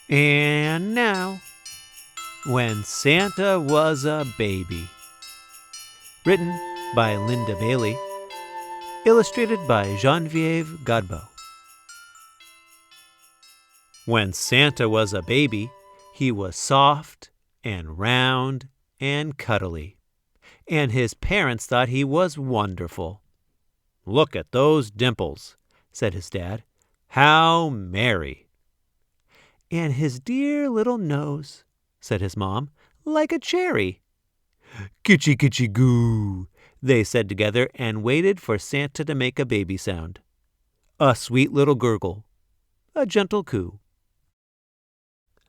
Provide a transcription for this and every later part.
And now, When Santa Was a Baby. Written by Linda Bailey. Illustrated by Genevieve Godbout. When Santa was a baby, he was soft and round and cuddly, and his parents thought he was wonderful. "Look at those dimples," said his dad. "How merry!" "And his dear little nose," said his mom, "like a cherry." "Kitchy, kitchy, goo," they said together, and waited for Santa to make a baby sound. A sweet little gurgle, a gentle coo.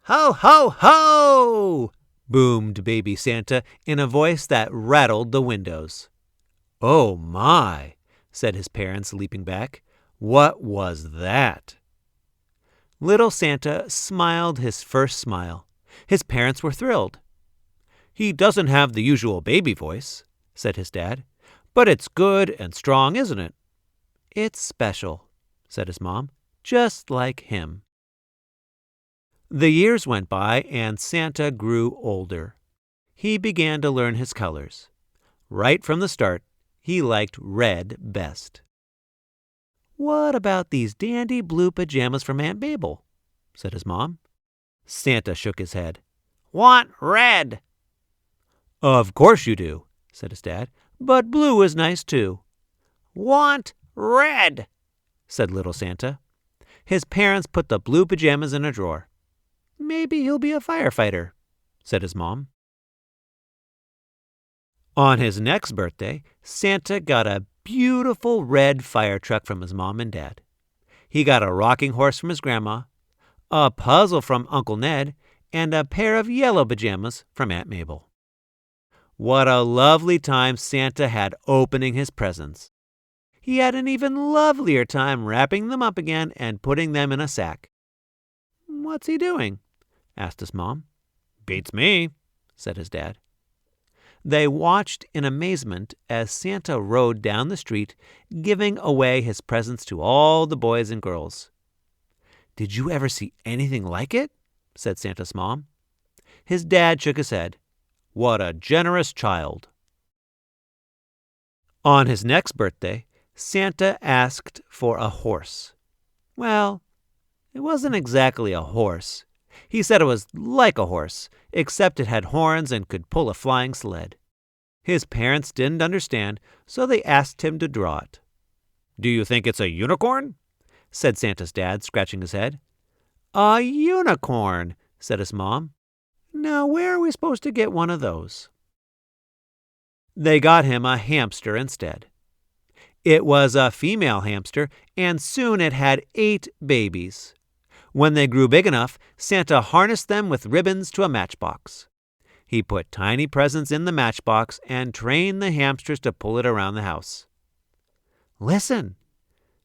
"Ho, ho, ho!" boomed Baby Santa in a voice that rattled the windows. "Oh, my!" said his parents, leaping back. "What was that?" Little Santa smiled his first smile. His parents were thrilled. "He doesn't have the usual baby voice," said his dad, "but it's good and strong, isn't it?" "It's special," said his mom, "just like him." The years went by, and Santa grew older. He began to learn his colors. Right from the start, he liked red best. "What about these dandy blue pajamas from Aunt Mabel?" said his mom. Santa shook his head. "Want red." "Of course you do," said his dad, "but blue is nice too." "Want red," said little Santa. His parents put the blue pajamas in a drawer. "Maybe he'll be a firefighter," said his mom. On his next birthday, Santa got a beautiful red fire truck from his mom and dad. He got a rocking horse from his grandma, a puzzle from Uncle Ned, and a pair of yellow pajamas from Aunt Mabel. What a lovely time Santa had opening his presents. He had an even lovelier time wrapping them up again and putting them in a sack. "What's he doing?" asked his mom. "Beats me," said his dad. They watched in amazement as Santa rode down the street, giving away his presents to all the boys and girls. "Did you ever see anything like it?" said Santa's mom. His dad shook his head. "What a generous child." On his next birthday, Santa asked for a horse. Well, it wasn't exactly a horse. He said it was like a horse, except it had horns and could pull a flying sled. His parents didn't understand, so they asked him to draw it. "Do you think it's a unicorn?" said Santa's dad, scratching his head. "A unicorn," said his mom. "Now where are we supposed to get one of those?" They got him a hamster instead. It was a female hamster, and soon it had 8 babies. When they grew big enough, Santa harnessed them with ribbons to a matchbox. He put tiny presents in the matchbox and trained the hamsters to pull it around the house. "Listen,"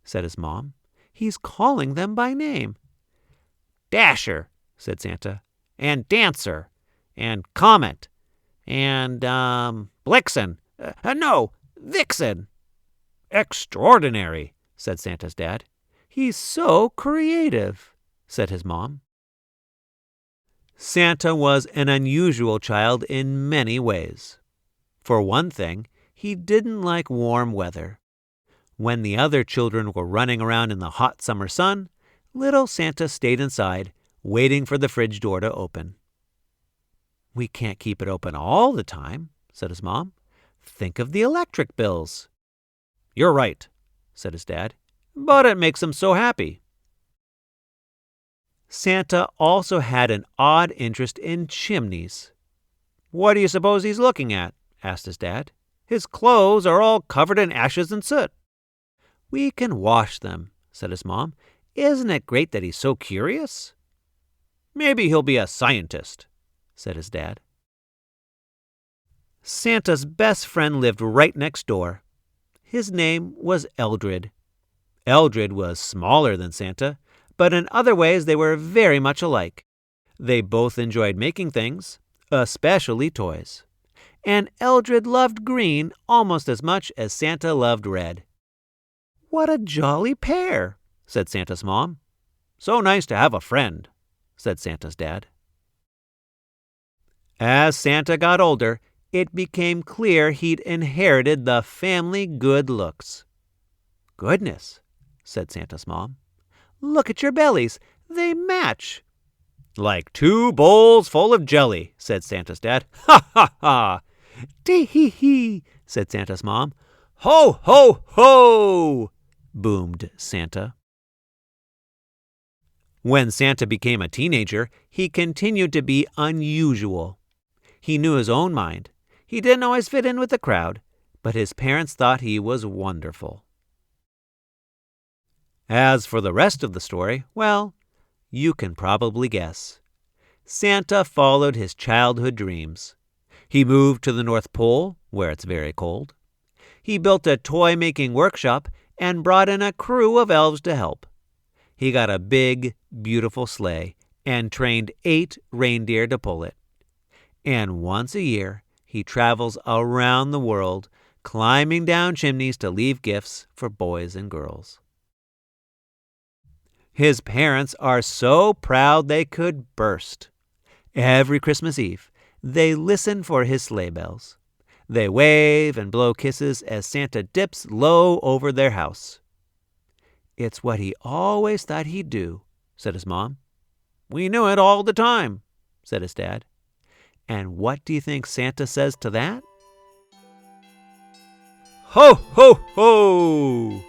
said his mom. "He's calling them by name." "Dasher," said Santa, "and Dancer, and Comet, and, Blixen. No, Vixen." "Extraordinary," said Santa's dad. "He's so creative," said his mom. Santa was an unusual child in many ways. For one thing, he didn't like warm weather. When the other children were running around in the hot summer sun, little Santa stayed inside, waiting for the fridge door to open. "We can't keep it open all the time," said his mom. "Think of the electric bills." "You're right," said his dad, "but it makes him so happy." Santa also had an odd interest in chimneys. "What do you suppose he's looking at?" asked his dad. "His clothes are all covered in ashes and soot." "We can wash them," said his mom. "Isn't it great that he's so curious?" "Maybe he'll be a scientist," said his dad. Santa's best friend lived right next door. His name was Eldred. Eldred was smaller than Santa, but in other ways they were very much alike. They both enjoyed making things, especially toys. And Eldred loved green almost as much as Santa loved red. "What a jolly pair," said Santa's mom. "So nice to have a friend," said Santa's dad. As Santa got older, it became clear he'd inherited the family good looks. Goodness, said Santa's mom. Look at your bellies. They match. Like 2 bowls full of jelly, said Santa's dad. Ha ha ha. Tee-hee-hee, said Santa's mom. Ho ho ho, boomed Santa. When Santa became a teenager, he continued to be unusual. He knew his own mind. He didn't always fit in with the crowd, but his parents thought he was wonderful. As for the rest of the story, well, you can probably guess. Santa followed his childhood dreams. He moved to the North Pole, where it's very cold. He built a toy-making workshop and brought in a crew of elves to help. He got a big, beautiful sleigh and trained 8 reindeer to pull it. And once a year, he travels around the world, climbing down chimneys to leave gifts for boys and girls. His parents are so proud they could burst. Every Christmas Eve, they listen for his sleigh bells. They wave and blow kisses as Santa dips low over their house. It's what he always thought he'd do, said his mom. We knew it all the time, said his dad. And what do you think Santa says to that? Ho, ho, ho!